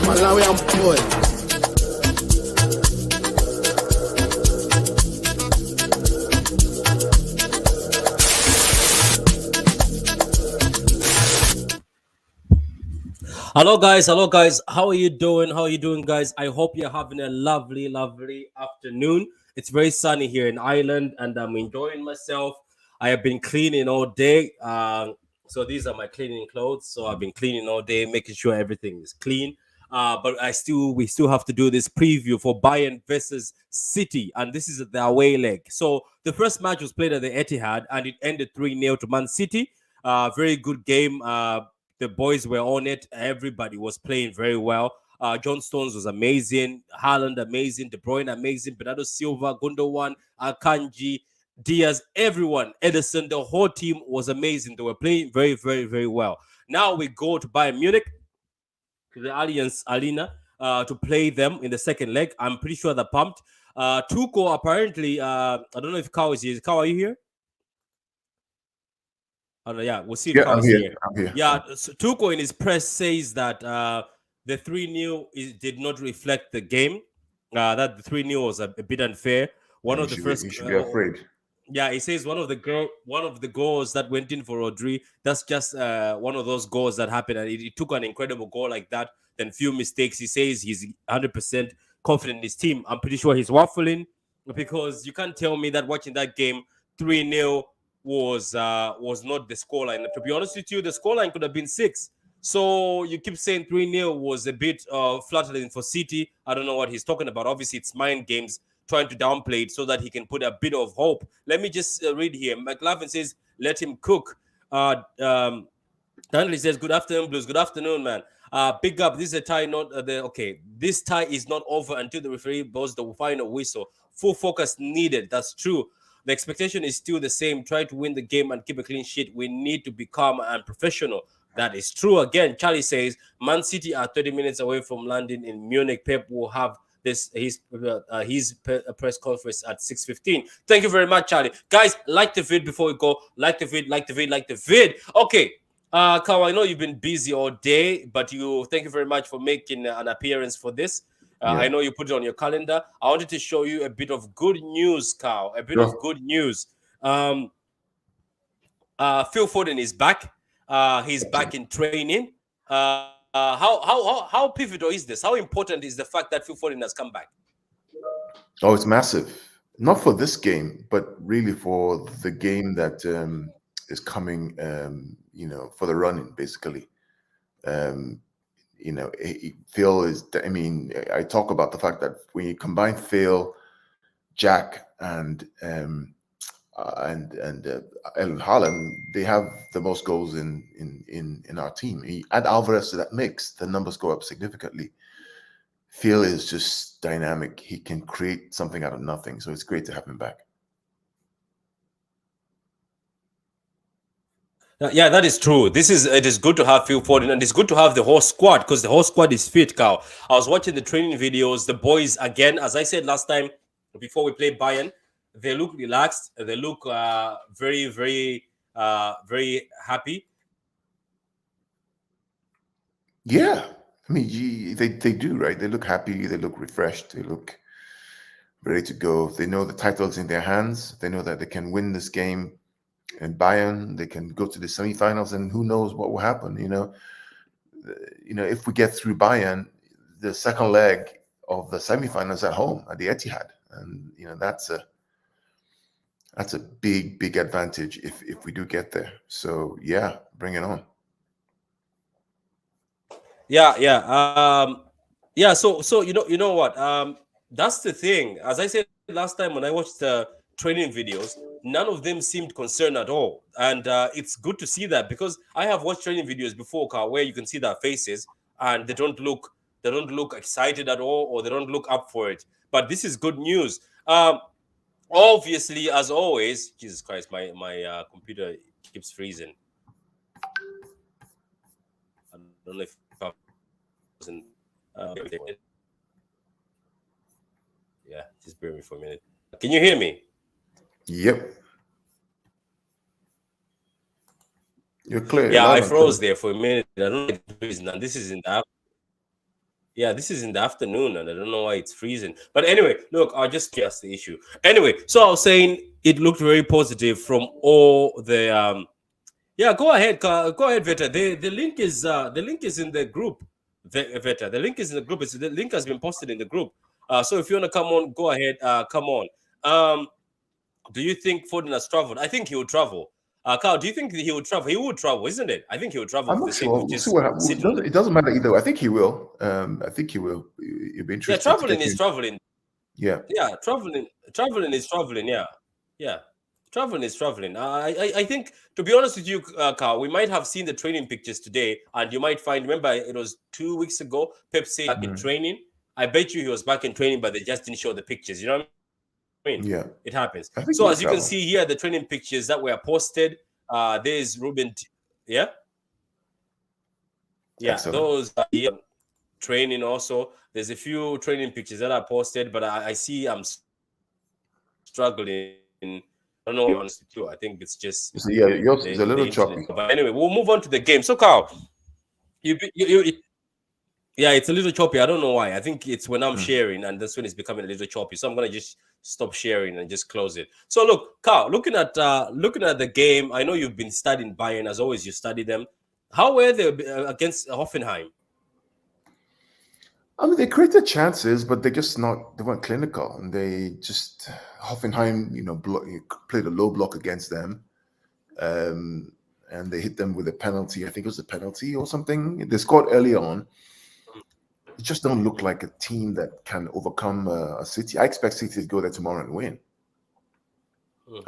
Malawian boy. Hello guys. How are you doing, guys? I hope you're having a lovely afternoon. It's very sunny here in Ireland, and I'm enjoying myself. I have been cleaning all day. So these are my cleaning clothes. So I've been cleaning all day, making sure everything is clean. But we still have to do this preview for Bayern versus City, and this is the away leg. So the first match was played at the Etihad, and it ended 3-0 to Man City. Very good game. The boys were on it. Everybody was playing very well. John Stones was amazing. Haaland amazing. De Bruyne amazing. Bernardo Silva, Gundogan, Akanji, Diaz, everyone, Edison, the whole team was amazing. They were playing very well. Now we go to Bayern Munich, to the Allianz Arena, to play them in the second leg. I'm pretty sure they're pumped. Tuchel apparently, I don't know if Kao is here. Kao, are you here? Yeah, we'll see if Kao is here. I'm here. Yeah, so Tuchel in his press says that the 3-0 did not reflect the game. That the 3-0 was a bit unfair. You should be afraid. Yeah, he says one of the goals that went in for Rodri, that's just one of those goals that happened, and it took an incredible goal like that, then few mistakes. He says he's 100% confident in his team. I'm pretty sure he's waffling, because you can't tell me that watching that game 3-0 was not the scoreline. To be honest with you, the scoreline could have been 6. So you keep saying 3-0 was a bit flattering for City. I don't know what he's talking about. Obviously, it's mind games, trying to downplay it so that he can put a bit of hope. Let me just read here. McLaughlin says, let him cook. Daniel says, good afternoon, Blues. Good afternoon, man. Big up. This is a tie, not okay. This tie is not over until the referee blows the final whistle. Full focus needed. That's true. The expectation is still the same. Try to win the game and keep a clean sheet. We need to be calm and professional. That is true. Again, Charlie says, Man City are 30 minutes away from landing in Munich. Pep will have his press conference at 6:15. Thank you very much, Charlie. Guys, like the vid before we go. Like the vid. Okay. Kao, I know you've been busy all day, but thank you very much for making an appearance for this. I know you put it on your calendar. I wanted to show you a bit of good news, Kao. A bit of good news. Phil Foden is back. He's back in training. How pivotal is this? How important is the fact that Phil Foden has come back? Oh, it's massive. Not for this game, but really for the game that is coming. For the running, basically. Phil is. I mean, I talk about the fact that when you combine Phil, Jack and Erling Haaland, they have the most goals in our team. Add Alvarez to that mix, the numbers go up significantly. Phil is just dynamic. He can create something out of nothing. So it's great to have him back. Yeah, that is true. It is good to have Phil Foden, and it's good to have the whole squad because the whole squad is fit, Carl. I was watching the training videos. The boys, again, as I said last time, before we played Bayern, they look relaxed. They look very, very, very happy. Yeah. I mean, they do, right? They look happy. They look refreshed. They look ready to go. They know the title's in their hands. They know that they can win this game. And Bayern, they can go to the semifinals, and who knows what will happen. If we get through Bayern, the second leg of the semifinals at home at the Etihad, and that's a big advantage if we do get there. So yeah, bring it on. Yeah. So you know what? That's the thing. As I said last time when I watched the training videos, none of them seemed concerned at all, and it's good to see that because I have watched training videos before, Carl, where you can see their faces and they don't look excited at all, or they don't look up for it. But this is good news. Obviously, as always, Jesus Christ, my computer keeps freezing. I don't know if I wasn't. Yeah, just bear with me for a minute. Can you hear me? Yep. You're clear. Yeah, I froze there for a minute. I don't know the reason. And this is in the afternoon, and I don't know why it's freezing. But anyway, look, I'll just guess the issue. Anyway, so I was saying it looked very positive from all the yeah, go ahead, Veta. The link is in the group. Veta, the link is in the group. The link has been posted in the group. So if you want to come on, go ahead. Come on. Do you think Foden has traveled? I think he will travel. Carl, do you think he will travel? He would travel, isn't it? I think he will travel. I'm not sure. We'll see what happens. It doesn't matter either. I think he will. I think he will. It'll be interesting. Yeah, traveling is traveling. Yeah. Yeah, traveling is traveling. Yeah. Traveling is traveling. I think, to be honest with you, Carl, we might have seen the training pictures today, and you might find. Remember, it was 2 weeks ago. Pep said back in training. I bet you he was back in training, but they just didn't show the pictures. You know what I mean? Yeah, it happens. So as you can see here, the training pictures that were posted. There's Ruben. Yeah. Excellent. Those are here. Training also. There's a few training pictures that are posted, but I see I'm struggling. I don't know, to be honest with you. I think it's just yours is a little choppy. But anyway, we'll move on to the game. So, Carl, yeah, it's a little choppy. I don't know why. I think it's when I'm sharing, and that's when it's becoming a little choppy. So I'm gonna just stop sharing and just close it. So look, Carl, looking at the game, I know you've been studying Bayern as always. You study them. How were they against Hoffenheim? I mean, they created chances, but they weren't clinical, and they just Hoffenheim, played a low block against them, and they hit them with a penalty. I think it was a penalty or something. They scored early on. It just don't look like a team that can overcome a City. I expect City to go there tomorrow and win.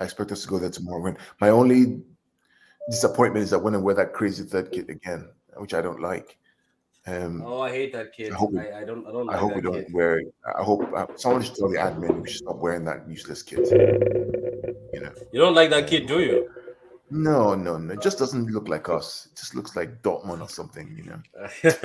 I expect us to go there tomorrow and win. My only disappointment is that when I wear that crazy third kit again, which I don't like. I hate that kid. I don't like I hope we don't kid. wear it. I hope someone should tell the admin we should stop wearing that useless kit. You don't like that kid, do you? No. It just doesn't look like us. It just looks like Dortmund or something, It's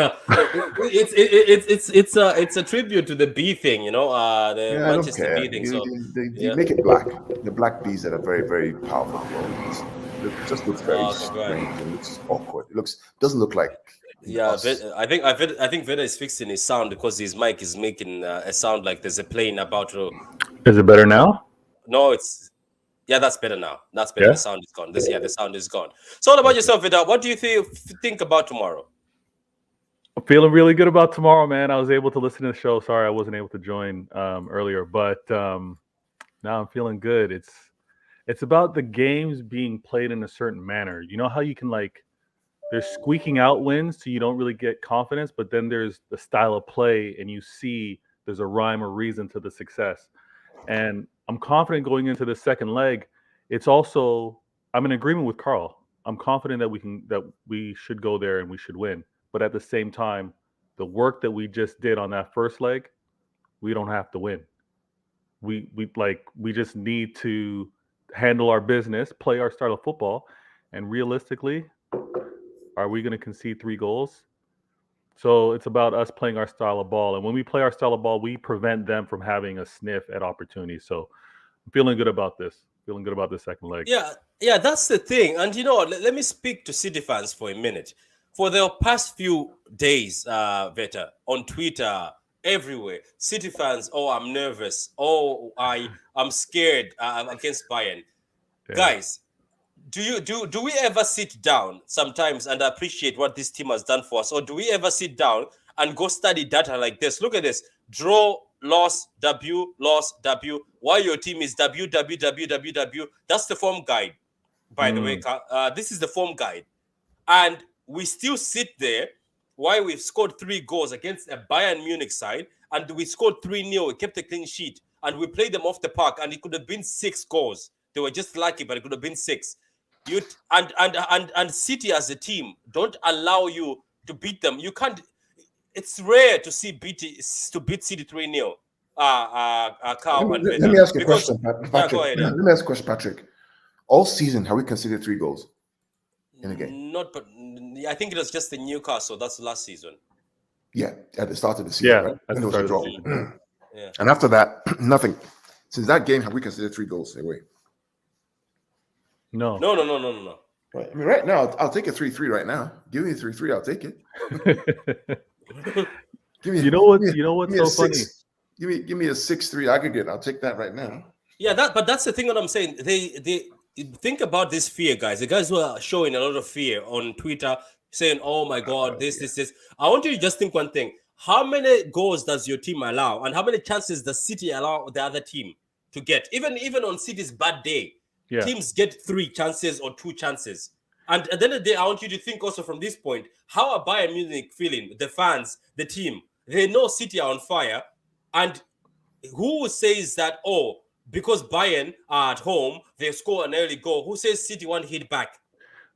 a tribute to the B thing, the Manchester B thing. So they make it black. The black bees that are very, very powerful. It just looks very strange. It looks awkward. Doesn't look like. Us. I think Veda is fixing his sound because his mic is making a sound like there's a plane about to. Is it better now? No, it's. Yeah, that's better now. That's better. Yeah? The sound is gone. The sound is gone. So, what about yourself, Vida? What do you think about tomorrow? I'm feeling really good about tomorrow, man. I was able to listen to the show. Sorry, I wasn't able to join earlier, but now I'm feeling good. It's about the games being played in a certain manner. You know how you can there's squeaking out wins, so you don't really get confidence, but then there's the style of play, and you see there's a rhyme or reason to the success. And I'm confident going into the second leg. It's also, I'm in agreement with Carl. I'm confident that we should go there and we should win. But at the same time, the work that we just did on that first leg, we don't have to win. We just need to handle our business, play our style of football, and realistically, are we going to concede 3 goals? So it's about us playing our style of ball, and when we play our style of ball, we prevent them from having a sniff at opportunities. So I'm feeling good about this. Feeling good about the second leg. Yeah, that's the thing. And let me speak to City fans for a minute. For the past few days, Veta, on Twitter, everywhere, City fans, oh, I'm nervous. Oh, I'm scared against Bayern. Yeah. Guys, do we ever sit down sometimes and appreciate what this team has done for us? Or do we ever sit down and go study data like this? Look at this. Draw, loss, W, loss, W. Why your team is W, W, W, W, W. That's the form guide, by the way. This is the form guide. And we still sit there while we've scored 3 goals against a Bayern Munich side, and we scored 3-0. We kept a clean sheet, and we played them off the park, and it could have been 6 goals. They were just lucky, but it could have been 6. And City as a team don't allow you to beat them. You can't. It's rare to see beat City 3-0. Let me ask you a question, Patrick. Go ahead. Let me ask a question, Patrick. All season, have we conceded 3 goals in a game? But I think it was just the Newcastle. That's last season. Yeah, at the start of the season. Yeah, right? at the start of the season. Yeah. And after that, nothing. Since that game, have we considered 3 goals away? No. Right. I mean, right now, I'll take a 3-3 right now. Give me a 3-3, I'll take it. You know what's so funny? Give me a 6-3 aggregate. I'll take that right now. Yeah, but that's the thing that I'm saying. They think about this fear, guys. The guys who are showing a lot of fear on Twitter, saying, "Oh my God, this." I want you to just think one thing: how many goals does your team allow, and how many chances does City allow the other team to get? Even on City's bad day, teams get 3 chances or 2 chances. And at the end of the day, I want you to think also from this point: how are Bayern Munich feeling? The fans, the team, they know City are on fire, and who says that? Oh, because Bayern are at home, they score an early goal. Who says City won't hit back?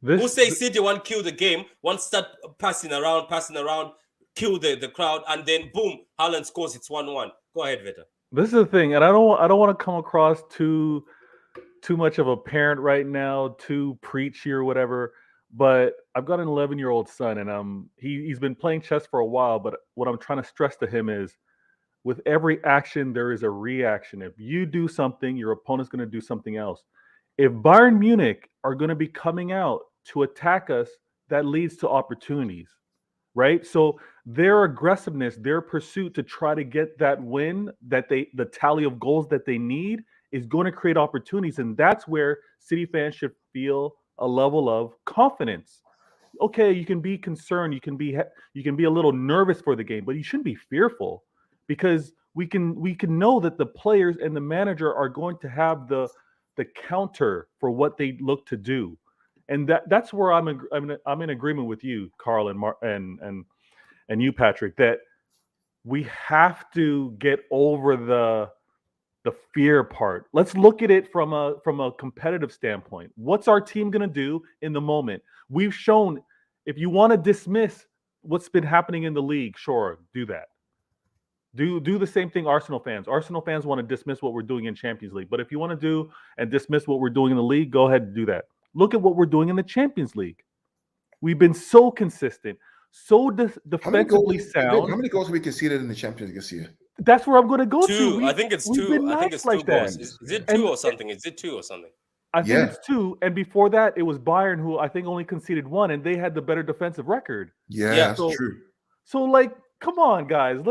Who says City won't kill the game? Won't start passing around, kill the crowd, and then boom, Haaland scores. It's 1-1. Go ahead, Veta. This is the thing, and I don't want to come across too much of a parent right now, too preachy or whatever. But I've got an 11-year-old son, and he's been playing chess for a while. But what I'm trying to stress to him is, with every action, there is a reaction. If you do something, your opponent's going to do something else. If Bayern Munich are going to be coming out to attack us, that leads to opportunities, right? So their aggressiveness, their pursuit to try to get that win, the tally of goals that they need, is going to create opportunities. And that's where City fans should feel a level of confidence. Okay, you can be concerned, you can be a little nervous for the game, but you shouldn't be fearful. Because we can know that the players and the manager are going to have the counter for what they look to do, and that's where I'm in agreement with you, Carl, and you, Patrick, that we have to get over the fear part. Let's look at it from a competitive standpoint. What's our team going to do in the moment? We've shown, if you want to dismiss what's been happening in the league, sure, do that. Do the same thing, Arsenal fans. Arsenal fans want to dismiss what we're doing in Champions League. But if you want to do and dismiss what we're doing in the league, go ahead and do that. Look at what we're doing in the Champions League. We've been so consistent, so defensively sound. How many goals have we conceded in the Champions League this year? That's where I'm going to go 2. I think it's 2. I think it's 2 goals. Is it 2 or something? Is it 2 or something? I think it's 2. And before that, it was Bayern, who I think only conceded 1, and they had the better defensive record. Yeah, that's true. So, come on, guys.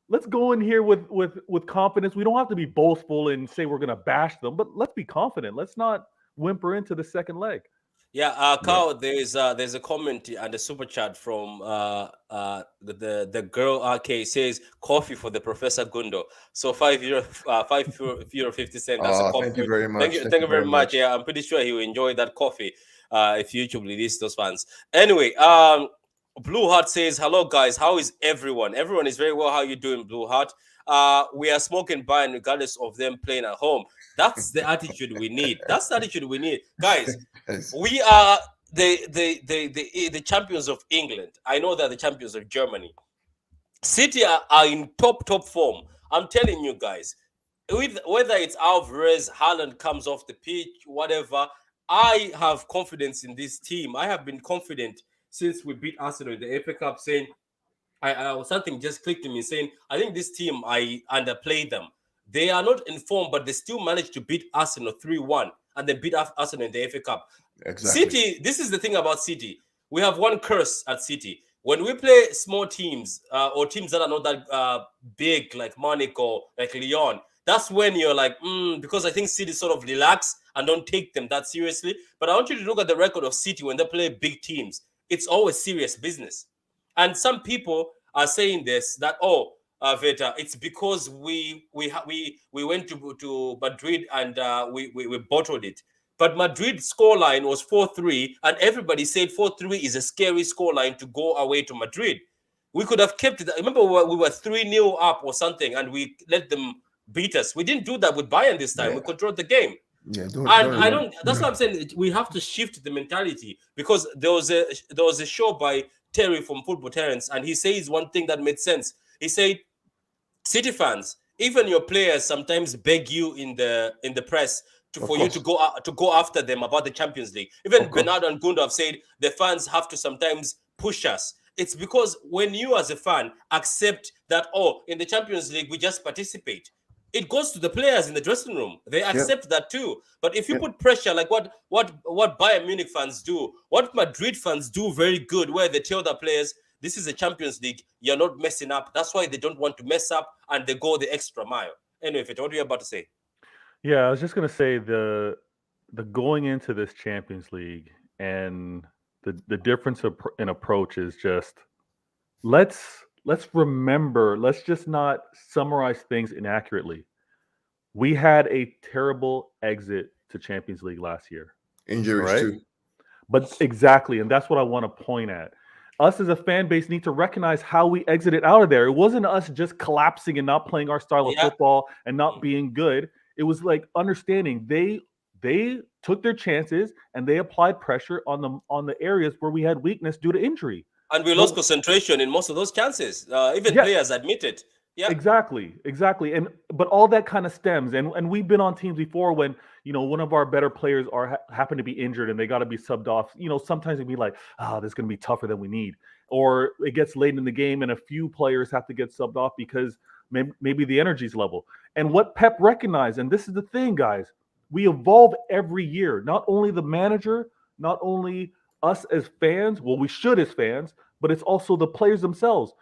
Let's go in here with confidence. We don't have to be boastful and say we're going to bash them, but let's be confident. Let's not whimper into the second leg. Yeah, Carl, there's a comment and a super chat from the girl RK says coffee for the Professor Gundo. So €5, €5.50. That's a coffee. Thank you very much. Thank you very much. Yeah, I'm pretty sure he will enjoy that coffee if YouTube release those fans. Anyway, Blue Heart says, hello guys, how is everyone? Everyone is very well. How you doing, Blue Heart? We are smoking Bayern regardless of them playing at home. That's the attitude we need. That's the attitude we need. Guys, Yes. we are the champions of England. I know they're the champions of Germany. City are in top form. I'm telling you guys, whether it's Alvarez, Haaland comes off the pitch, whatever, I have confidence in this team. I have been confident since we beat Arsenal in the FA Cup, saying something just clicked in me, saying I think this team, I underplayed them. They are not informed, but they still managed to beat Arsenal 3-1 and then beat Arsenal in the FA Cup. Exactly. City, this is the thing about City. We have one curse at City. When we play small teams or teams that are not that big, like Munich or like Lyon, that's when you're like, because I think City sort of relax and don't take them that seriously. But I want you to look at the record of City when they play big teams. It's always serious business. And some people are saying this, that, Veta, it's because we went to Madrid and we bottled it. But Madrid's scoreline was 4-3, and everybody said 4-3 is a scary scoreline to go away to Madrid. We could have kept it. Remember, we were 3-0 up or something, and we let them beat us. We didn't do that with Bayern this time. Yeah. We controlled the game. Yeah, That's what I'm saying. We have to shift the mentality, because there was a show by Terry from Football Terrence, and he says one thing that made sense. He said, City fans, even your players sometimes beg you in the press for you to go after them about the Champions League. Even Bernardo and Gundo have said the fans have to sometimes push us. It's because when you as a fan accept that, in the Champions League we just participate, it goes to the players in the dressing room. They accept that too. But if you put pressure, like what Bayern Munich fans do, what Madrid fans do very good, where they tell the players, this is a Champions League, you're not messing up. That's why they don't want to mess up, and they go the extra mile. Anyway, what are you about to say? Yeah, I was just gonna say the going into this Champions League and the difference in approach is just let's remember, let's just not summarize things inaccurately. We had a terrible exit to Champions League last year. Injuries too. But exactly, and that's what I want to point at. Us as a fan base need to recognize how we exited out of there. It wasn't us just collapsing and not playing our style of football and not being good. It was like understanding they took their chances and they applied pressure on the areas where we had weakness due to injury. And we lost concentration in most of those chances. Even players admit it. Yeah, exactly. But all that kind of stems, and we've been on teams before when one of our better players happen to be injured and they got to be subbed off. Sometimes it'd be like, this is going to be tougher than we need, or it gets late in the game and a few players have to get subbed off because maybe the energy's level. And what Pep recognized, and this is the thing, guys, we evolve every year. Not only the manager, not only us as fans, well, we should as fans, but it's also the players themselves.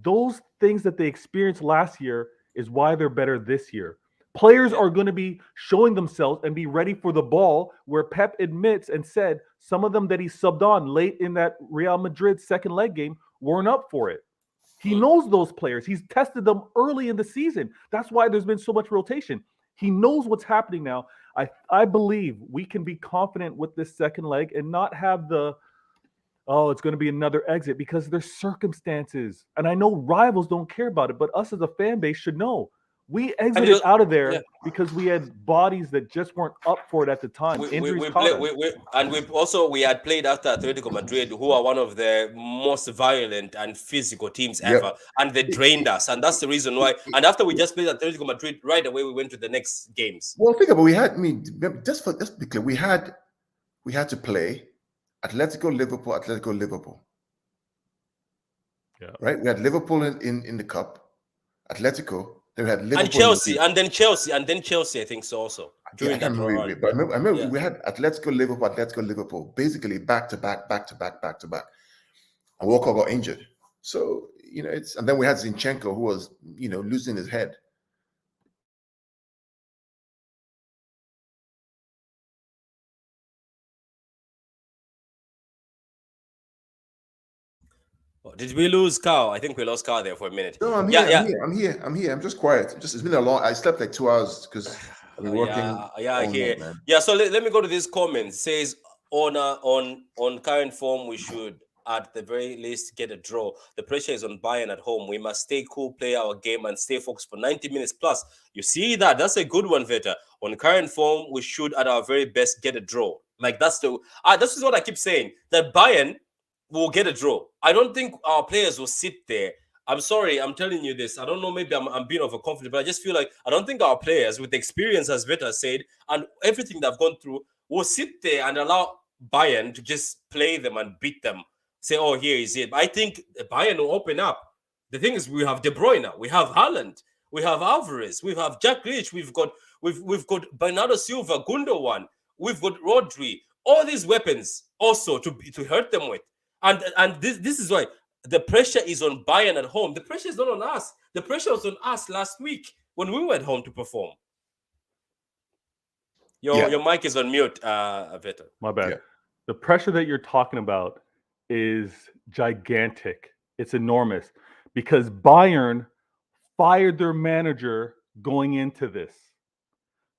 Those things that they experienced last year is why they're better this year. Players are going to be showing themselves and be ready for the ball, where Pep admits and said some of them that he subbed on late in that Real Madrid second leg game weren't up for it. He knows those players. He's tested them early in the season. That's why there's been so much rotation. He knows what's happening now. I believe we can be confident with this second leg and not have it's going to be another exit, because there's circumstances. And I know rivals don't care about it, but us as a fan base should know. We exited out of there because we had bodies that just weren't up for it at the time. We had played after Atletico Madrid, who are one of the most violent and physical teams ever, and they drained us, and that's the reason why. And after we just played Atletico Madrid, right away we went to the next games. Well, think about just to be clear, we had to play Atletico, Liverpool. Yeah. Right? We had Liverpool in the cup, Atletico. Then we had Liverpool and Chelsea, and then Chelsea, I think so also. During that run. But I remember we had Atletico, Liverpool, basically back to back. And Walker got injured. So, and then we had Zinchenko, who was, losing his head. Did we lose Carl? I think we lost Carl there for a minute. No, I'm here. I'm just quiet. It's been a long. I slept like 2 hours because I've been working. I hear. Yeah, so let me go to this comment. It says on current form we should at the very least get a draw. The pressure is on Bayern at home. We must stay cool, play our game, and stay focused for 90 minutes plus. You see that? That's a good one, Veta. On current form, we should, at our very best, get a draw. Like, this is what I keep saying, that Bayern will get a draw. I don't think our players will sit there. I'm sorry, I'm telling you this. I don't know, maybe I'm being overconfident, but I just feel like I don't think our players, with the experience, as Veta said, and everything they've gone through, will sit there and allow Bayern to just play them and beat them. Say, oh, here is it. I think Bayern will open up. The thing is, we have De Bruyne, we have Haaland, we have Alvarez, we have Jack Grealish, we've got Bernardo Silva, Gundogan, we've got Rodri. All these weapons also to hurt them with. And this is why the pressure is on Bayern at home. The pressure is not on us. The pressure was on us last week when we went home to perform. Your mic is on mute, Veta. My bad. Yeah. The pressure that you're talking about is gigantic. It's enormous because Bayern fired their manager going into this.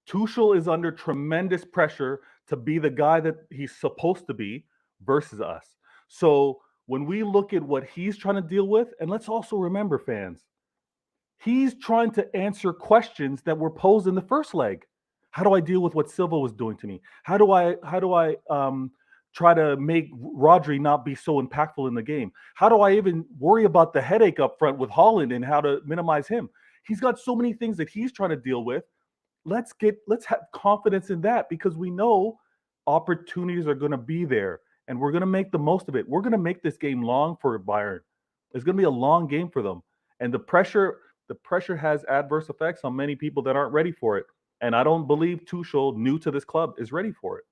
Tuchel is under tremendous pressure to be the guy that he's supposed to be versus us. So when we look at what he's trying to deal with, and let's also remember, fans, he's trying to answer questions that were posed in the first leg. How do I deal with what Silva was doing to me? How do I try to make Rodri not be so impactful in the game? How do I even worry about the headache up front with Haaland and how to minimize him? He's got so many things that he's trying to deal with. Let's have confidence in that because we know opportunities are going to be there and we're going to make the most of it. We're going to make this game long for Bayern. It's going to be a long game for them. And the pressure has adverse effects on many people that aren't ready for it. And I don't believe Tuchel, new to this club, is ready for it.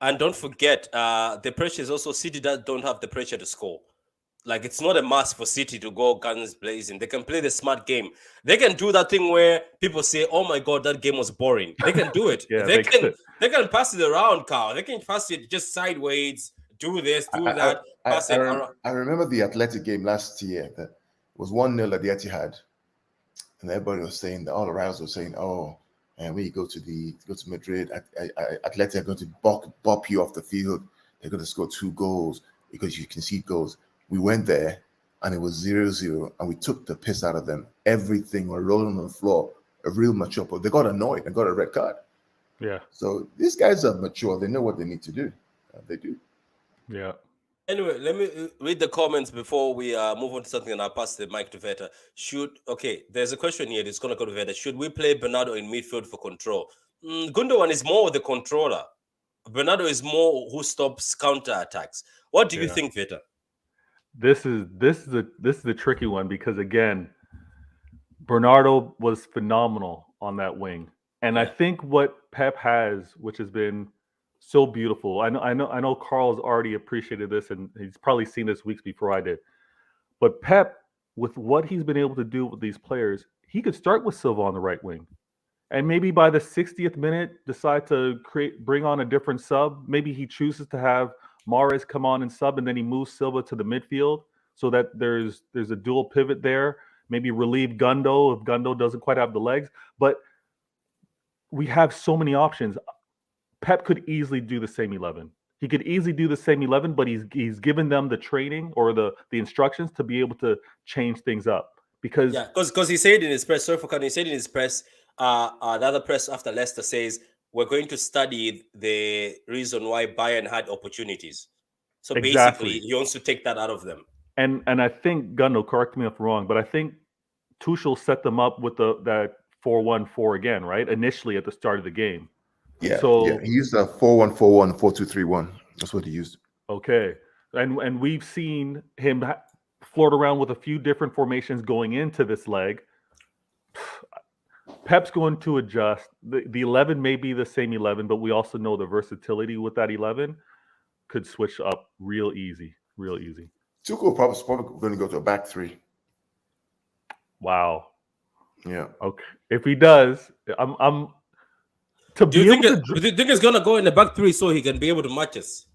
And don't forget, the pressure is also City that don't have the pressure to score. Like, it's not a must for City to go guns blazing. They can play the smart game. They can do that thing where people say, "Oh my God, that game was boring." They can do it. Yeah, they can pass it around, Carl. They can pass it just sideways. Do this, do that. Pass it around. I remember the Athletic game last year. That was 1-0 at the Etihad, and everybody was saying, all the rivals were saying, "Oh, and when you go to Madrid, Athletic are going to bop you off the field. They're going to score 2 goals because you concede goals." We went there and it was 0-0 and we took the piss out of them. Everything were rolling on the floor, a real mature, but they got annoyed and got a red card. Yeah. So these guys are mature. They know what they need to do. They do. Yeah. Anyway, let me read the comments before we move on to something and I'll pass the mic to Veta. There's a question here that's going to go to Veta. Should we play Bernardo in midfield for control? Gundogan is more the controller. Bernardo is more who stops counter-attacks. What do you think, Veta? This is a tricky one because again, Bernardo was phenomenal on that wing, and I think what Pep has, which has been so beautiful. I know Carl's already appreciated this, and he's probably seen this weeks before I did. But Pep, with what he's been able to do with these players, he could start with Silva on the right wing, and maybe by the 60th minute decide to bring on a different sub. Maybe he chooses to have Mahrez come on and sub, and then he moves Silva to the midfield so that there's a dual pivot there. Maybe relieve Gundo if Gundo doesn't quite have the legs. But we have so many options. Pep could easily do the same 11. He could easily do the same 11, but he's given them the training or the instructions to be able to change things up. Because he said in his press, he said in his press, another press after Leicester says, we're going to study the reason why Bayern had opportunities. So basically, he wants to take that out of them. And I think, Gundo, correct me if I'm wrong, but I think Tuchel set them up with that 4-1-4 again, right? Initially at the start of the game. Yeah. So he used a 4-1-4-1, 4-2-3-1. That's what he used. Okay. And we've seen him float around with a few different formations going into this leg. Pep's going to adjust. The 11 may be the same 11, but we also know the versatility with that 11 could switch up real easy. Tuchel probably going to go to a back 3. Wow. Yeah. Okay. If he does, I'm to do you think he's going to go in the back 3 so he can be able to match us?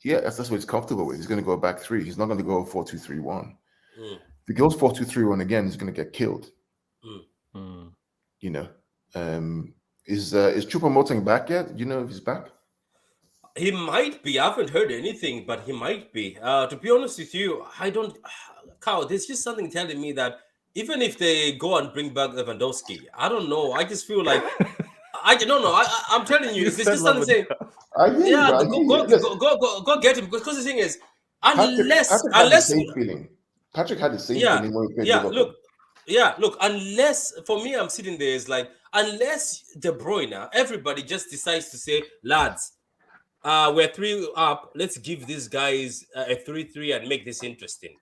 Yeah, that's what he's comfortable with. He's going to go back 3. He's not going to go 4-2-3-1. If he goes 4-2-3-1 again, he's going to get killed. You know, is Choupo-Moting back yet? Do you know if he's back? He might be. I haven't heard anything, but he might be. To be honest with you, I don't. Carl, there's just something telling me that even if they go and bring back Lewandowski, I don't know. I just feel like I don't know. I'm telling you, You there's said just something saying, I hear you, yeah, bro. I hear you. Listen, go get him. Because the thing is, Patrick had the same feeling. Patrick had the same yeah, feeling when we played yeah. Liverpool. Look. Unless for me, I'm sitting there. It's like unless De Bruyne, everybody just decides to say, lads, we're 3 up. Let's give these guys a 3-3 and make this interesting.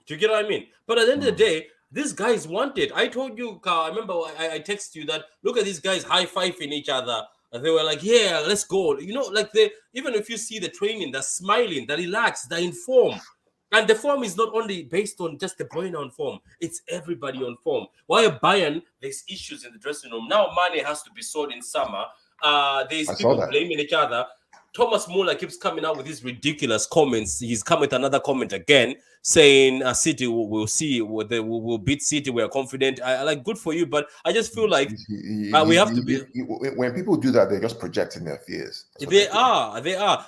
Do you get what I mean? But at the end of the day, these guys want it. I told you, Carl, I remember I texted you that look at these guys high-fiving each other. And they were like, yeah, let's go. You know, like they even if you see the training, they're smiling, they're relaxed, they're in form. And the form is not only based on just the Bruyne on form, it's everybody on form. While Bayern, there's issues in the dressing room. Now Mane has to be sold in summer. There's I saw people that. blaming each other. Thomas Muller keeps coming out with these ridiculous comments. He's come with another comment again saying City will see, will beat City. We're confident. I like good for you, but I just feel like we have to be. When people do that, they're just projecting their fears. They are.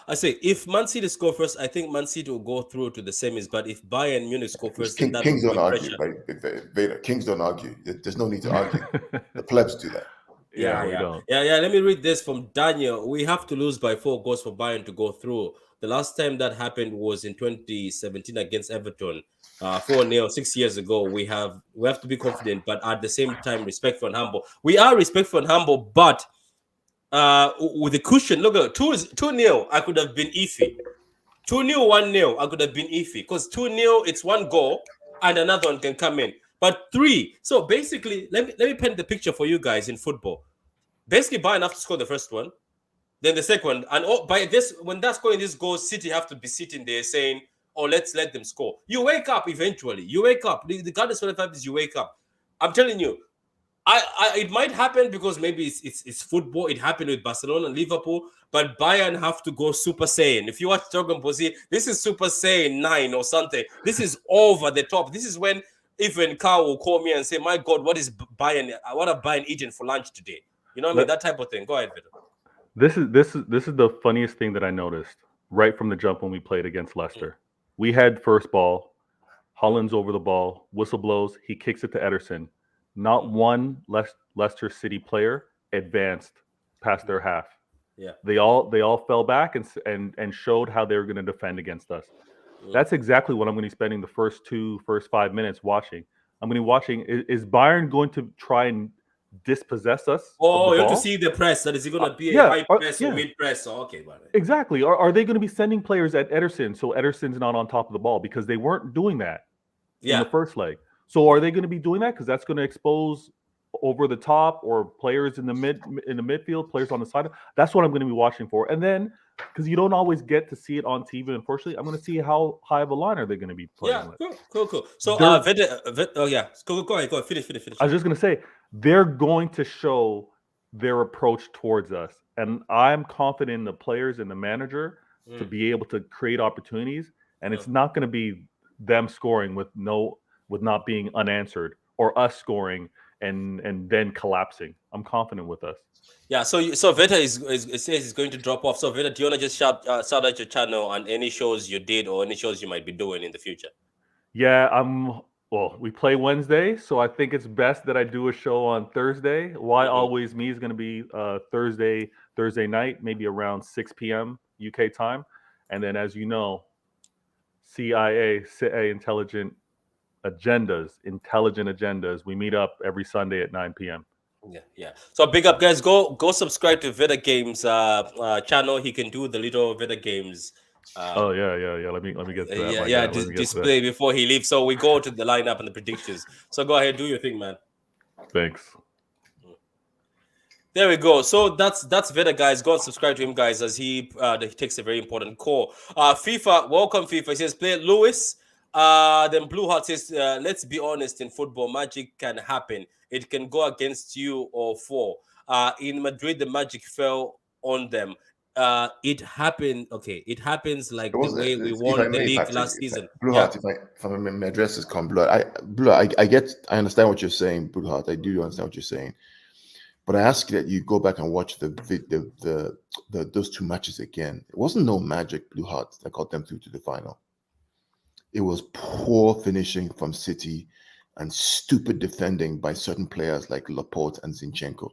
I say if Man City score first, I think Man City will go through to the semis. But if Bayern Munich score first, then that Kings will don't be argue, pressure. right? Vader, Kings don't argue. There's no need to argue. The plebs do that. Yeah. Let me read this from Daniel. We have to lose by 4 goals for Bayern to go through. The last time that happened was in 2017 against Everton. 4-0 6 years ago. We have to be confident, but at the same time, respectful and humble. We are respectful and humble, but with the cushion, look at 2-0. I could have been iffy. 2-0, 1-0. I could have been iffy because 2-0, it's 1 goal and another one can come in. But 3. So basically, let me paint the picture for you guys in football. Basically, Bayern have to score the first one, then the second one, and by this, when that's scoring this goal, City have to be sitting there saying, "Oh, let's let them score." You wake up eventually. You wake up. The regardless of what happens, you wake up. I'm telling you, it might happen because maybe it's football. It happened with Barcelona and Liverpool, but Bayern have to go Super Saiyan. If you watch Dragon Ball Z, this is Super Saiyan 9 or something. This is over the top. This is when even Carl will call me and say, "My God, what is Bayern? What are Bayern eating for lunch today?" You know what I mean? That type of thing. Go ahead, Victor. This is the funniest thing that I noticed right from the jump when we played against Leicester. We had first ball, Holland's over the ball, whistle blows, he kicks it to Ederson. Not one Leicester City player advanced past their half. Yeah, they all fell back and showed how they were going to defend against us. That's exactly what I'm going to be spending the first 5 minutes watching. I'm going to be watching. Is Bayern going to try and dispossess us? Oh, you have to see the press. That is it going to be a high press or mid press? Oh, okay, buddy. Exactly. Are they going to be sending players at Ederson so Ederson's not on top of the ball, because they weren't doing that in the first leg? So are they going to be doing that because that's going to expose over the top or players in the midfield, players on the side? That's what I'm going to be watching for. And then, because you don't always get to see it on TV, unfortunately, I'm going to see how high of a line are they going to be playing with. Cool. So, go ahead, finish. I was just going to say, they're going to show their approach towards us. And I'm confident in the players and the manager to be able to create opportunities. And it's not going to be them scoring with not being unanswered, or us scoring and then collapsing. I'm confident with us. Yeah, so Veta says he's going to drop off. So Veta, do you want to just shout out your channel and any shows you did or any shows you might be doing in the future? Yeah, we play Wednesday, so I think it's best that I do a show on Thursday. Why Always Me is going to be Thursday night, maybe around 6 p.m. UK time. And then, as you know, CIA intelligent agendas. We meet up every Sunday at 9 p.m. Yeah. So big up, guys. Go subscribe to Veda Games channel. He can do the little Veda Games. Yeah. Let me get to that. Display before he leaves. So we go to the lineup and the predictions. So go ahead, do your thing, man. Thanks. There we go. So that's Veda, guys. Go and subscribe to him, guys, as he takes a very important call. FIFA, welcome FIFA. He says play Lewis. Then Blue Heart says, let's be honest, in football, magic can happen. It can go against you or for. In Madrid, the magic fell on them. It happened. Okay, it happens like the way we won the league last season. Blue Heart, if my address is come, I understand what you're saying, Blue Heart. I do understand what you're saying. But I ask you that you go back and watch the those two matches again. It wasn't no magic Blue Hearts that got them through to the final. It was poor finishing from City and stupid defending by certain players like Laporte and Zinchenko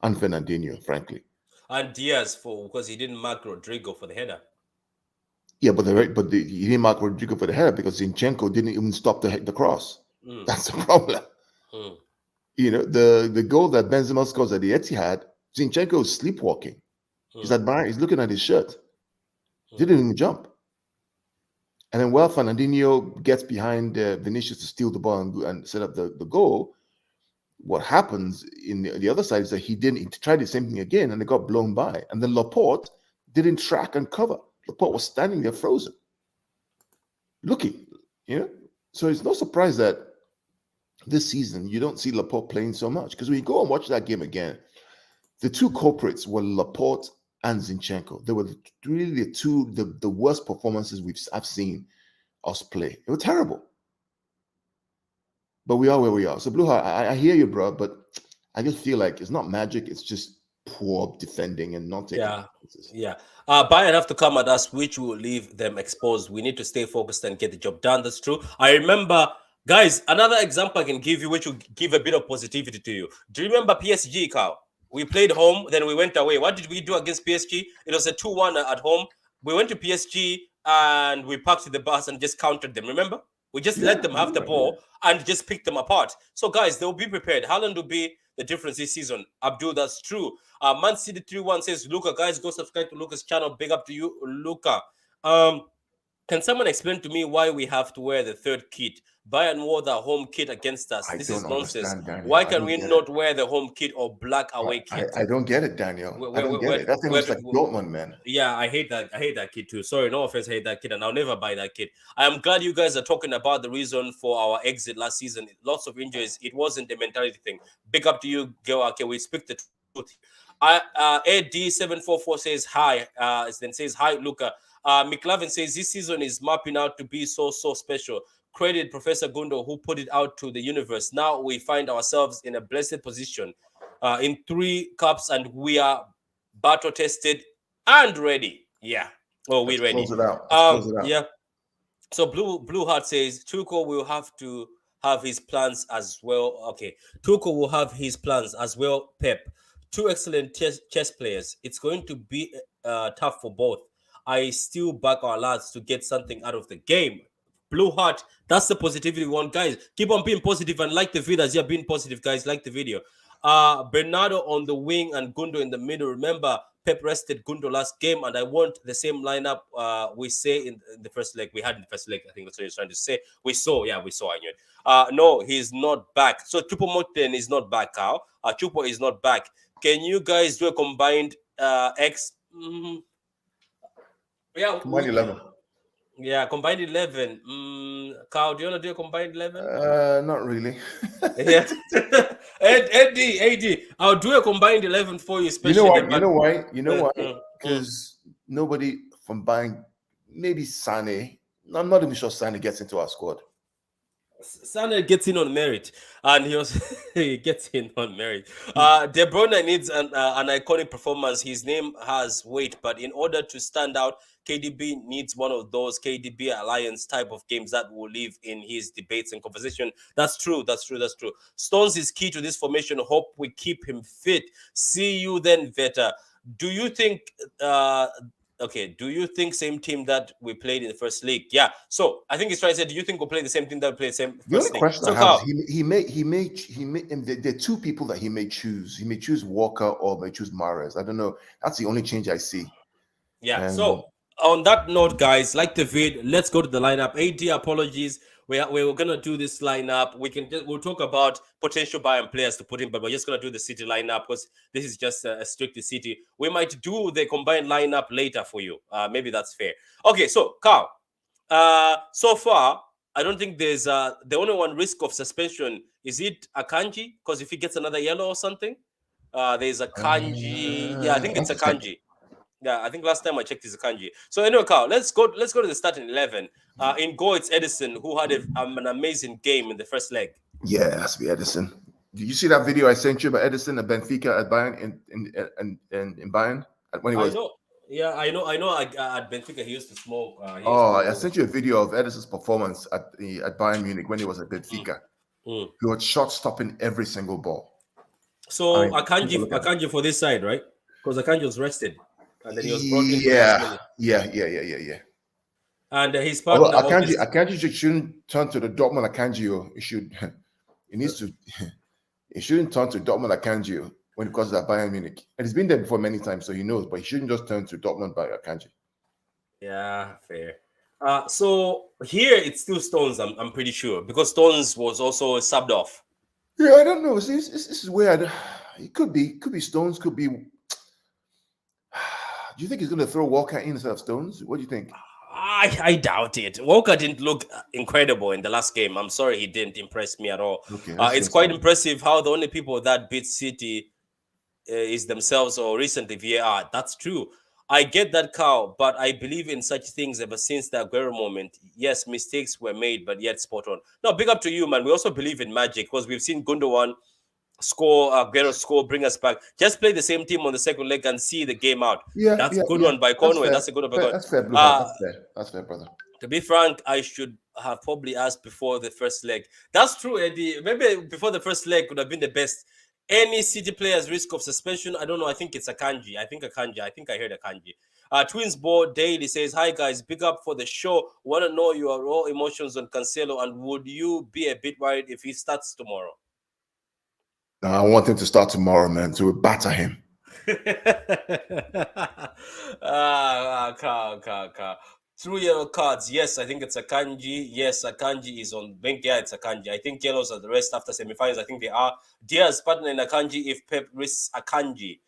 and Fernandinho, frankly. And Diaz because he didn't mark Rodrigo for the header. Yeah, but he didn't mark Rodrigo for the header because Zinchenko didn't even stop the cross. That's the problem. You know, the goal that Benzema scores at the Etihad, Zinchenko is sleepwalking. He's admiring. He's looking at his shirt. Didn't even jump. And then while Fernandinho gets behind Vinicius to steal the ball and set up the goal, what happens in the other side is that he tried the same thing again and it got blown by. And then Laporte didn't track and cover. Laporte was standing there frozen, looking, you know. So it's no surprise that this season you don't see Laporte playing so much, because when you go and watch that game again, the two culprits were Laporte and Zinchenko. They were really the worst performances I've seen us play. It was terrible. But we are where we are. So Blue Heart, I hear you, bro, but I just feel like it's not magic. It's just poor defending and not taking chances. Yeah. Bayern have to come at us, which will leave them exposed. We need to stay focused and get the job done. That's true. I remember, guys, another example I can give you, which will give a bit of positivity to you. Do you remember PSG, Carl? We played home, then we went away. What did we do against PSG? It was a 2-1 at home. We went to PSG and we parked the bus and just countered them. Remember? We just let them have the ball and just pick them apart. So, guys, they'll be prepared. Haaland will be the difference this season. Abdul, that's true. Man City 3-1 says, Luca, guys, go subscribe to Luca's channel. Big up to you, Luca. Can someone explain to me why we have to wear the third kit? Bayern wore the home kit against us. This is nonsense. Why can we not wear the home kit or black away kit? I don't get it, Daniel. I don't get it. That thing looks like Dortmund, man. Yeah, I hate that. I hate that kit too. Sorry, no offense, I hate that kit, and I'll never buy that kit. I am glad you guys are talking about the reason for our exit last season. Lots of injuries. It wasn't a mentality thing. Big up to you, Gil. Okay, we speak the truth. AD744 says hi. Then says hi, Luca. McLavin says this season is mapping out to be so special. Credit Professor Gundo who put it out to the universe. Now we find ourselves in a blessed position in 3 cups, and we are battle tested and ready. Yeah. Oh, we're ready. Close it out. Yeah. So Blue Heart says Tuchel will have to have his plans as well. Okay. Tuchel will have his plans as well. Pep. 2 excellent chess players. It's going to be tough for both. I still back our lads to get something out of the game. Blue Heart, that's the positivity we want, guys. Keep on being positive and like the video as you're being positive, guys. Like the video. Bernardo on the wing and Gundo in the middle. Remember, Pep rested Gundo last game, and I want the same lineup we say in the first leg. We had in the first leg, I think that's what you're trying to say. We saw, I knew it. No, he's not back. So Choupo-Moting is not back, Carl. Choupo is not back. Can you guys do a combined X? Yeah, combined 11. Yeah, combined 11. Carl, do you want to do a combined 11? Not really. Yeah. AD, I'll do a combined 11 for you. Especially You know why? Because nobody from Bayern, maybe Sane. I'm not even sure Sane gets into our squad. Sane gets in on merit, and he gets in on merit. De Bruyne needs an iconic performance. His name has weight, but in order to stand out, KDB needs one of those KDB alliance type of games that will live in his debates and conversation. That's true. Stones is key to this formation. Hope we keep him fit. See you then, Veta. Do you think? Do you think same team that we played in the first league? Yeah. So I think he's trying to say, do you think we'll play the same team that we played the same the first only league? question So I have is he may and there are 2 people that he may choose. He may choose Walker or may choose Mahrez. I don't know. That's the only change I see. Yeah. So on that note, guys, like the vid, let's go to the lineup. AD, apologies. We're gonna do this lineup. We'll talk about potential Bayern players to put in, but we're just gonna do the City lineup because this is just a strictly City. We might do the combined lineup later for you. Maybe that's fair. Okay, so Carl, so far I don't think there's the only one risk of suspension. Is it Akanji? Because if he gets another yellow or something, there's a Kanji. Yeah, I think it's a Kanji. Yeah, I think last time I checked is a Kanji. So anyway, Carl, let's go to the starting 11. In goal, it's Edison, who had an amazing game in the first leg. Yeah, it has to be Edison. Did you see that video I sent you about Edison at Benfica at Bayern in Bayern when he was? I know. Yeah, I know. At Benfica, he used to smoke. I sent you a video of Edison's performance at Bayern Munich when he was at Benfica. Mm. He was shot stopping every single ball. So Akanji for this side, right? Because Akanji was rested, and then he was brought in. Yeah. And his partner. Akanji shouldn't turn to the Dortmund Akanji. He shouldn't turn to Dortmund Akanji when it comes to Bayern Munich. And he's been there before many times, so he knows. But he shouldn't just turn to Dortmund by Akanji. Yeah, fair. So here it's still Stones. I'm pretty sure, because Stones was also subbed off. Yeah, I don't know. This is weird. It could be Stones. Could be. Do you think he's going to throw Walker in instead of Stones? What do you think? I doubt it. Walker didn't look incredible in the last game. I'm sorry, he didn't impress me at all. Okay, it's quite impressive how the only people that beat City is themselves, or recently VAR. That's true. I get that, Carl, but I believe in such things ever since the Aguero moment. Yes, mistakes were made, but yet spot on. No, big up to you, man. We also believe in magic, because we've seen Gundogan score, Aguero score, bring us back. Just play the same team on the second leg and see the game out. That's a good one by Conway. That's a good one by Conway. That's fair, That's fair, brother. To be frank, I should have probably asked before the first leg. That's true, Eddie. Maybe before the first leg would have been the best. Any City player's risk of suspension? I don't know. I think it's Akanji. I think I heard Akanji. Twins Board Daily says, "Hi guys, big up for the show. Want to know your raw emotions on Cancelo, and would you be a bit worried if he starts tomorrow?" I want him to start tomorrow, man, to batter him. Through yellow cards, yes, I think it's Akanji. Yes, Akanji is on bench. Yeah, it's Akanji. I think yellows are the rest after semifinals. I think they are. Diaz partner in Akanji if Pep risks Akanji.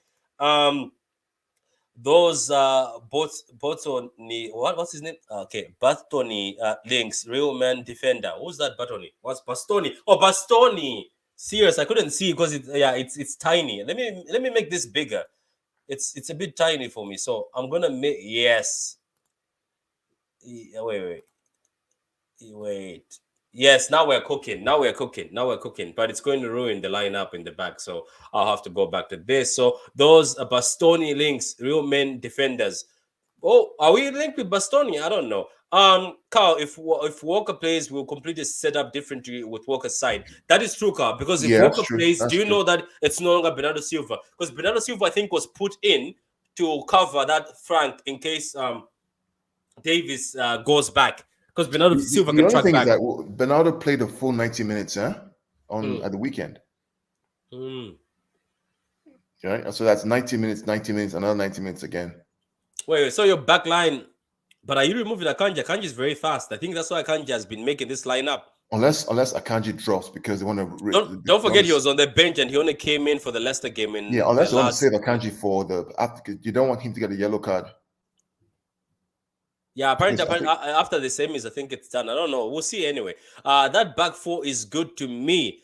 Those Botoni, what's his name? Okay, Bastoni links, real man defender. Who's that Bastoni? What's Bastoni? Oh, Bastoni. Serious, I couldn't see because it's tiny. Let me make this bigger. It's a bit tiny for me, so I'm gonna make yes. Wait. Yes, now we're cooking. But it's going to ruin the lineup in the back, so I'll have to go back to this. So those Bastoni links, real men defenders. Oh, are we linked with Bastoni? I don't know. Carl, if Walker plays, we'll completely set up differently with Walker's side. That is true, Carl, because if Walker plays, do you know that it's no longer Bernardo Silva? Because Bernardo Silva, I think, was put in to cover that flank in case Davis goes back, because Bernardo Silva can track back. That Bernardo played the full 90 minutes, at the weekend. Right, so that's 90 minutes, another 90 minutes again. Wait, so your back line, but are you removing Akanji? Akanji is very fast. I think that's why Akanji has been making this lineup. Unless Akanji drops because they want to. Don't forget he was on the bench and he only came in for the Leicester game. Unless you want to save Akanji for you don't want him to get a yellow card. Yeah, apparently after the semis, I think it's done. I don't know. We'll see anyway. That back four is good to me.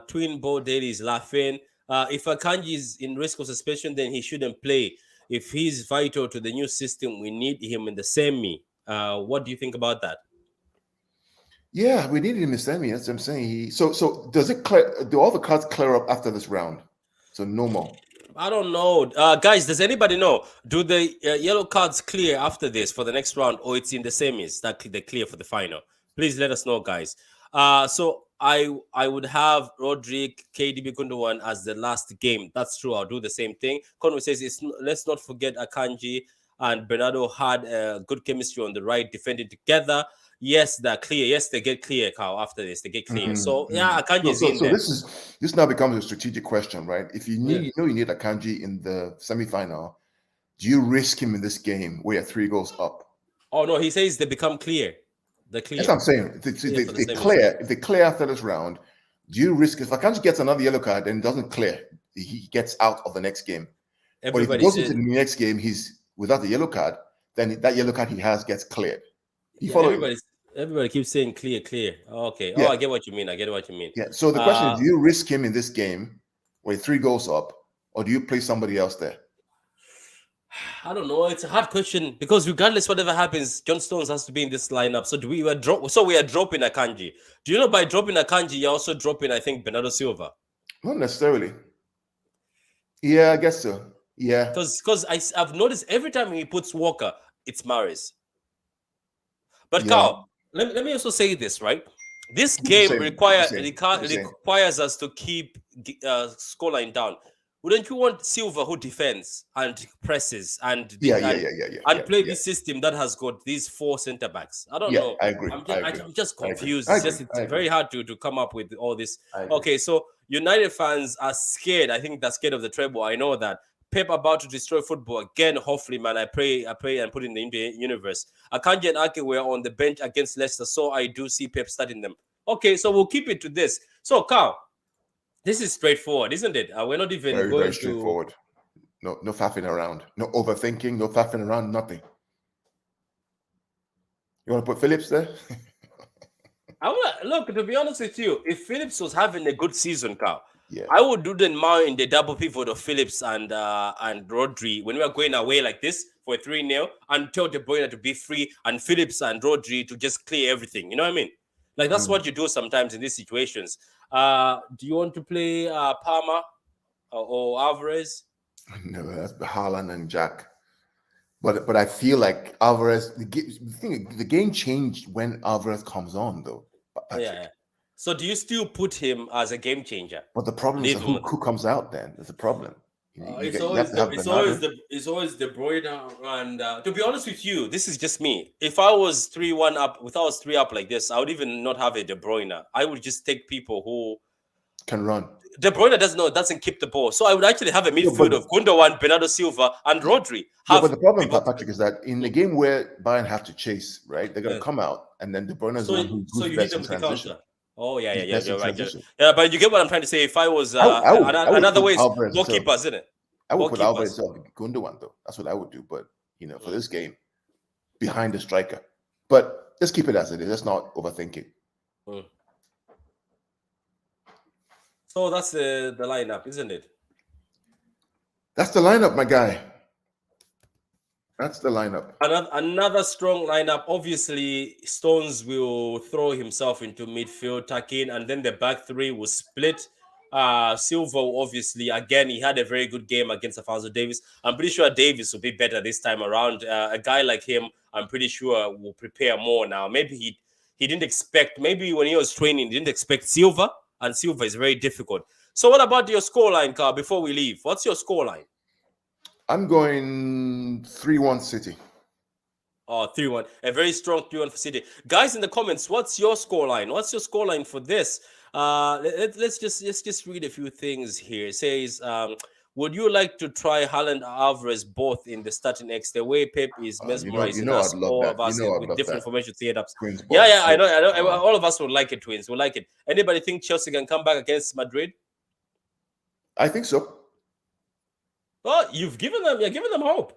Twin Bow Daily is laughing. If Akanji is in risk of suspension, then he shouldn't play. If he's vital to the new system, we need him in the semi. What do you think about that? Yeah, we need him in the semi. That's what I'm saying. So does it clear? Do all the cards clear up after this round? So no more. I don't know. Guys, does anybody know? Do the yellow cards clear after this for the next round, or it's in the semis that they clear for the final? Please let us know, guys. So I would have Rodri, KDB, Gundogan as the last game. That's true. I'll do the same thing. Conway says, let's not forget Akanji and Bernardo had good chemistry on the right, defending together. Yes, they're clear. Yes, they get clear, Carl. After this, they get clear. So yeah, Akanji is in there. This now becomes a strategic question, right? If you need, you need Akanji in the semi-final, do you risk him in this game where you're 3 goals up? Oh no, he says they become clear. They're clear. That's what I'm saying. If they clear after this round, do you risk? If Akanji gets another yellow card and doesn't clear, he gets out of the next game. But if he goes into the next game, he's without the yellow card, then that yellow card he has gets cleared. Everybody keeps saying clear. Okay. Yeah. Oh, I get what you mean. Yeah. So the question is, do you risk him in this game where 3 goals up, or do you play somebody else there? I don't know. It's a hard question because regardless whatever happens, John Stones has to be in this lineup. So we are dropping Akanji. Do you know by dropping Akanji, you're also dropping, I think, Bernardo Silva. Not necessarily. Yeah, I guess so. Yeah. Because I've noticed every time he puts Walker, it's Mahrez. But Yeah. Carl, let me also say this, right? This It's the game same. requires It's the same. requires us to keep scoreline down. Wouldn't you want Silva who defends and presses and play this system that has got these 4 center backs? I don't know. I agree. I'm just confused. I It's agree. very hard to come up with all this. Okay, so United fans are scared. I think they're scared of the treble. I know that. Pep about to destroy football again. Hopefully, man. I pray and put in the universe. Akanji and Ake were on the bench against Leicester, so I do see Pep starting them. Okay, so we'll keep it to this. So, Carl, this is straightforward, isn't it? We're not even very, going very straightforward. No faffing around. No overthinking. No faffing around. Nothing. You want to put Phillips there? Look, to be honest with you, if Phillips was having a good season, Carl, yeah, I would do the mind in the double pivot of Phillips and Rodri when we are going away like this for a 3-0 and tell De Bruyne to be free and Phillips and Rodri to just clear everything. You know what I mean? Like that's what you do sometimes in these situations. Do you want to play Palmer or Alvarez? No, that's Haaland and Jack. But I feel like Alvarez. The game changed when Alvarez comes on, though. Yeah. So do you still put him as a game changer? But the problem is who comes out then? That's the problem. It's always De Bruyne, and to be honest with you, this is just me. If I was 3-1 up, if I was 3 up like this, I would even not have a De Bruyne. I would just take people who can run. De Bruyne doesn't keep the ball, so I would actually have a midfield of Gundogan, Bernardo Silva, and Rodri. But the problem, Patrick, is that in the game where Bayern have to chase, right? They're gonna come out, and then De Bruyne is the one who's best in transition. Oh yeah, you're right. Yeah, but you get what I'm trying to say. If I was another way is goalkeepers, isn't it? I would put Alvarez up Gundogan though. That's what I would do. But for this game, behind the striker. But let's keep it as it is. Let's not overthink it. So that's the lineup, isn't it? That's the lineup, my guy. That's the lineup. Another strong lineup. Obviously, Stones will throw himself into midfield, tuck in, and then the back three will split. Silva, obviously, again, he had a very good game against Alphonso Davies. I'm pretty sure Davies will be better this time around. A guy like him, I'm pretty sure, will prepare more now. Maybe he didn't expect, maybe when he was training, he didn't expect Silva, and Silva is very difficult. So what about your scoreline, Carl, before we leave? What's your scoreline? I'm going 3-1 City. Oh, 3-1. A very strong 3-1 for City. Guys in the comments, what's your scoreline? What's your scoreline for this? Let's just read a few things here. It says, would you like to try Haaland Alvarez both in the starting X? The way Pep is mesmerizing us, all of us with different formation setups. Yeah, I know. All of us would like it, Twins. Would like it. Anybody think Chelsea can come back against Madrid? I think so. Oh, you're giving them hope.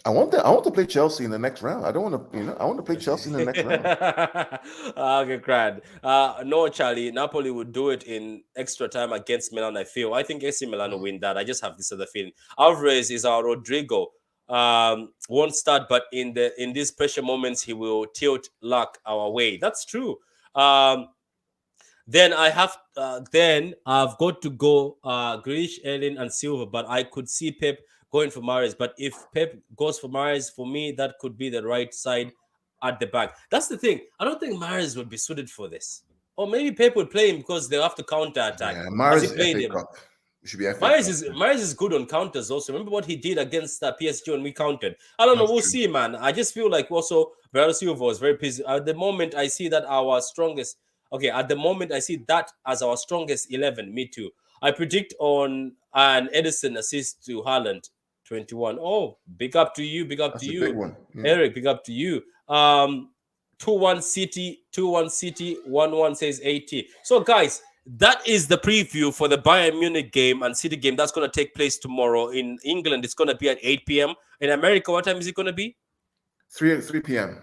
I want to play Chelsea in the next round. I don't want to, I want to play Chelsea in the next round. Okay, grand. No, Charlie, Napoli would do it in extra time against Milan, I feel. I think AC Milan will win that. I just have this other feeling. Alvarez is our Rodrigo. Won't start, but in these pressure moments, he will tilt luck our way. That's true. Then I've got to go Grealish, Ellen, and Silva, but I could see Pep going for Mahrez. But if Pep goes for Mahrez, for me, that could be the right side at the back. That's the thing. I don't think Mahrez would be suited for this. Or maybe Pep would play him because they'll have to counter-attack. Yeah, Mahrez should be Mahrez is good on counters also. Remember what he did against PSG when we countered? I don't know. We'll see, man. I just feel like also Bernardo Silva was very busy. At the moment, I see that our strongest... Okay, at the moment, I see that as our strongest 11. Me too. I predict on an Edison assist to Haaland, 21. Oh, big up to you. Big up to you. Big one. Yeah. Eric, big up to you. 2-1 City, 1-1 says 80. So, guys, that is the preview for the Bayern Munich game and City game. That's going to take place tomorrow. In England, it's going to be at 8 p.m. In America, what time is it going to be? 3 p.m.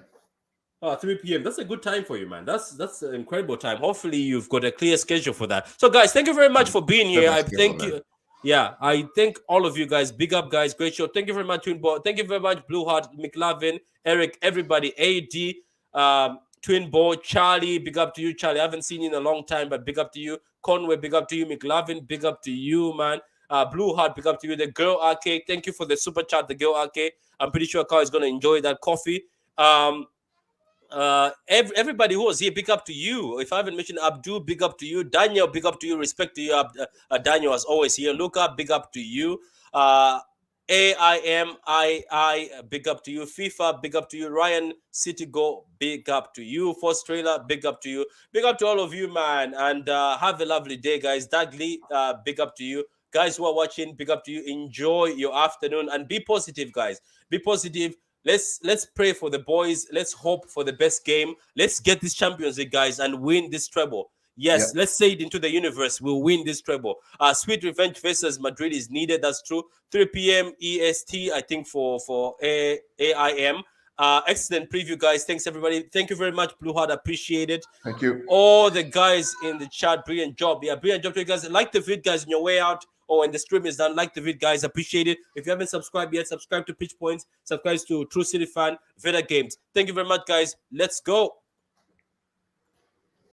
3 p.m. That's a good time for you, man. That's an incredible time. Hopefully, you've got a clear schedule for that. So, guys, thank you very much for being here. I thank you. Yeah, I thank all of you guys. Big up, guys. Great show. Thank you very much, Twinball. Thank you very much, Blue Heart, McLavin, Eric, everybody, AD, Twinball, Charlie. Big up to you, Charlie. I haven't seen you in a long time, but big up to you. Conway, big up to you. McLovin, big up to you, man. Blue Heart, big up to you. The Girl Arcade, thank you for the super chat. The Girl Arcade, I'm pretty sure Carl is going to enjoy that coffee. Everybody who was here, big up to you. If I haven't mentioned Abdul, big up to you. Daniel, big up to you. Respect to you. Daniel, as always, here. Luca, big up to you. AIMII, big up to you. FIFA, big up to you. Ryan City Go, big up to you. Force Trailer, big up to you. Big up to all of you, man. And have a lovely day, guys. Dudley, big up to you. Guys who are watching, big up to you. Enjoy your afternoon and be positive, guys. Be positive. Let's pray for the boys. Let's hope for the best game. Let's get this Champions League, guys, and win this treble. Yes, let's say it into the universe. We'll win this treble. Sweet revenge versus Madrid is needed. That's true. 3 p.m. EST, I think, for AIM. Excellent preview, guys. Thanks, everybody. Thank you very much, Blue Heart. Appreciate it. Thank you. All the guys in the chat, brilliant job. Yeah, brilliant job to you guys. Like the vid, guys, on your way out. Or when the stream is done, like the vid, guys. Appreciate it. If you haven't subscribed yet, subscribe to Pitch Points. Subscribe to True City Fan, Veda Games. Thank you very much, guys. Let's go.